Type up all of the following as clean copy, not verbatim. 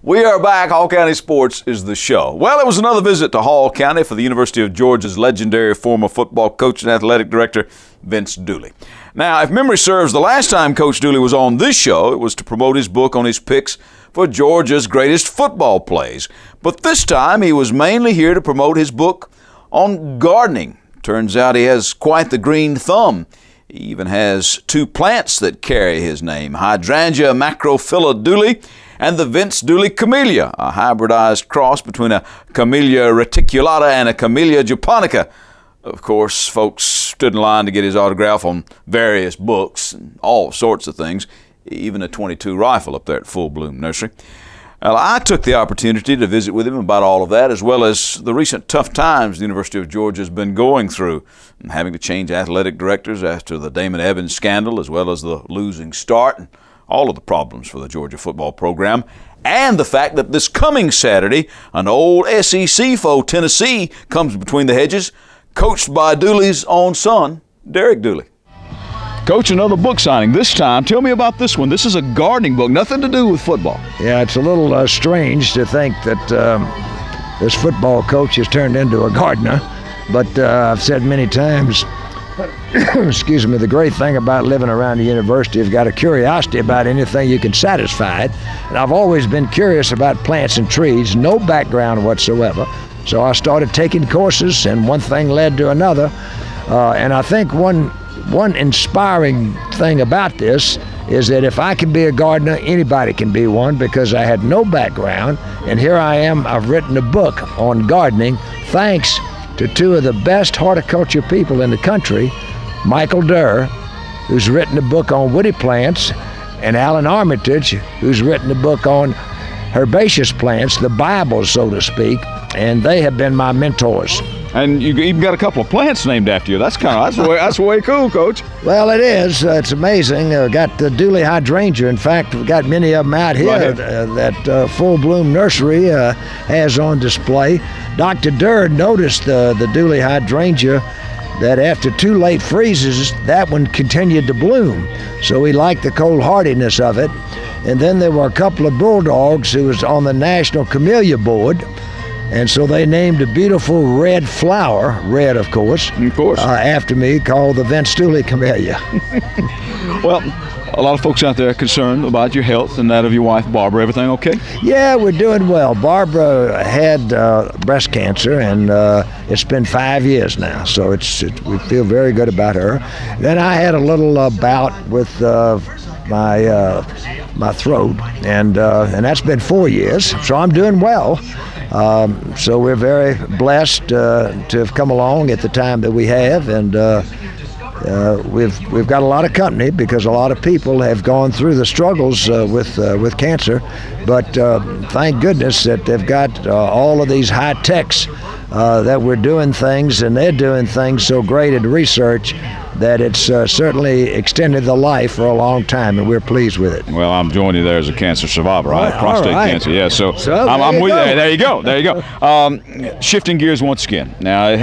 We are back. Hall County Sports is the show. Well, it was another visit to Hall County for the University of Georgia's legendary former football coach and athletic director, Vince Dooley. Now, if memory serves, the last time Coach Dooley was on this show, it was to promote his book on his picks for Georgia's greatest football plays. But this time, he was mainly here to promote his book on gardening. Turns out he has quite the green thumb. He even has two plants that carry his name, Hydrangea macrophylla Dooley and the Vince Dooley camellia, a hybridized cross between a Camellia reticulata and a Camellia japonica. Of course, folks stood in line to get his autograph on various books and all sorts of things, even a .22 rifle up there at Full Bloom Nursery. Well, I took the opportunity to visit with him about all of that, as well as the recent tough times the University of Georgia has been going through, and having to change athletic directors after the Damon Evans scandal, as well as the losing start, and all of the problems for the Georgia football program, and the fact that this coming Saturday, an old SEC foe, Tennessee, comes between the hedges, coached by Dooley's own son, Derek Dooley. Coach, another book signing. This time, tell me about this one. This is a gardening book, nothing to do with football. Yeah, it's a little strange to think that this football coach has turned into a gardener, but I've said many times, excuse me, the great thing about living around the university, you've got a curiosity about anything, you can satisfy it. And I've always been curious about plants and trees, no background whatsoever. So I started taking courses, and one thing led to another. And I think one inspiring thing about this is that if I can be a gardener, anybody can be one, because I had no background, and here I am, I've written a book on gardening thanks to two of the best horticulture people in the country, Michael Durr, who's written a book on woody plants, and Alan Armitage, who's written a book on herbaceous plants, the Bible, so to speak, and they have been my mentors. And you even got a couple of plants named after you. That's way cool, Coach. Well, it is. It's amazing. Got the Dooley hydrangea. In fact, we've got many of them out here that Full Bloom Nursery has on display. Dr. Durr noticed the Dooley hydrangea, that after 2 late freezes, that one continued to bloom. So he liked the cold hardiness of it. And then there were a couple of bulldogs who was on the National Camellia Board. And so they named a beautiful red flower, red of course, after me, called the Vince Dooley camellia. Well, a lot of folks out there are concerned about your health and that of your wife, Barbara. Everything okay? Yeah, we're doing well. Barbara had breast cancer, and it's been 5 years now, so we feel very good about her. Then I had a little bout with my throat, and that's been 4 years, so I'm doing well. So we're very blessed to have come along at the time that we have, and we've got a lot of company, because a lot of people have gone through the struggles with cancer, but thank goodness that they've got all of these high techs that we're doing things, and they're doing things so great in research that it's certainly extended the life for a long time, and we're pleased with it. Well, I'm joining you there as a cancer survivor. I have prostate cancer. Yeah, so I'm with you. There you go. There you go. Shifting gears once again. Now,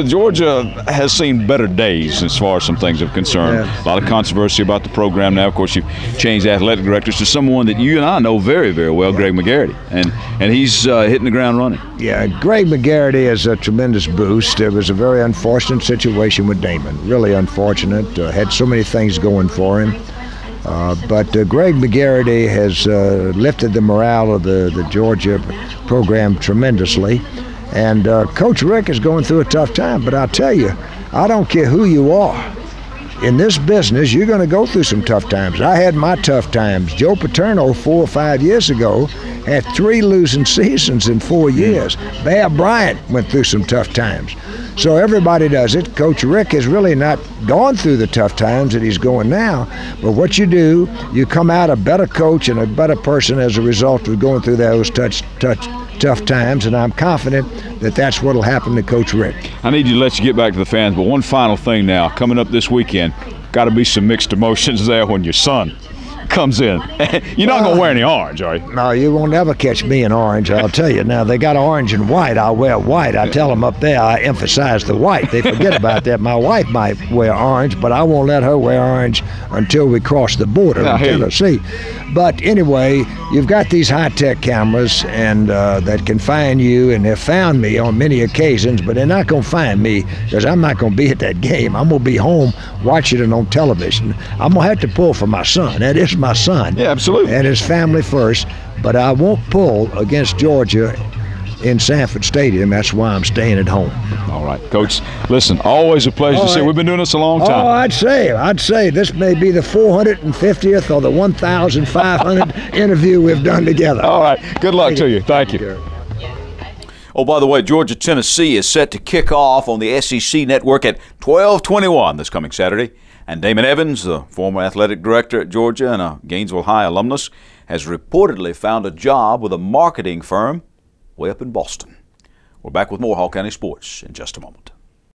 Georgia has seen better days as far as some things are concerned. Yeah. A lot of controversy about the program now. Of course, you've changed athletic directors to someone that you and I know very, very well, Greg McGarity, and he's hitting the ground running. Yeah, Greg McGarity is a tremendous boost. It was a very unfortunate situation with Damon. Really unfortunate. Had so many things going for him. But Greg McGarity has lifted the morale of the Georgia program tremendously. And Coach Rick is going through a tough time. But I'll tell you, I don't care who you are. In this business, you're going to go through some tough times. I had my tough times. Joe Paterno 4 or 5 years ago had 3 losing seasons in 4 years. Bear Bryant went through some tough times. So everybody does it. Coach Rick has really not gone through the tough times that he's going now. But what you do, you come out a better coach and a better person as a result of going through those tough times, and I'm confident that that's what will happen to Coach Rick. I need you to let you get back to the fans, but one final thing now. Coming up this weekend, got to be some mixed emotions there when your son comes in. You're not going to wear any orange, are you? No, you won't ever catch me in orange, I'll tell you. Now, they got orange and white. I'll wear white. I tell them up there, I emphasize the white. They forget about that. My wife might wear orange, but I won't let her wear orange until we cross the border in Tennessee. But anyway, you've got these high-tech cameras and that can find you, and they've found me on many occasions, but they're not going to find me because I'm not going to be at that game. I'm going to be home watching it on television. I'm going to have to pull for my son. That is my son. Yeah, absolutely. And his family first, but I won't pull against Georgia in Sanford Stadium. That's why I'm staying at home. All right, Coach. Listen, always a pleasure to see you. We've been doing this a long time. Oh, I'd say this may be the 450th or the 1,500th interview we've done together. All right. Good luck to you. Thank you. Oh, by the way, Georgia-Tennessee is set to kick off on the SEC Network at 12:21 this coming Saturday. And Damon Evans, the former athletic director at Georgia and a Gainesville High alumnus, has reportedly found a job with a marketing firm way up in Boston. We're back with more Hall County Sports in just a moment.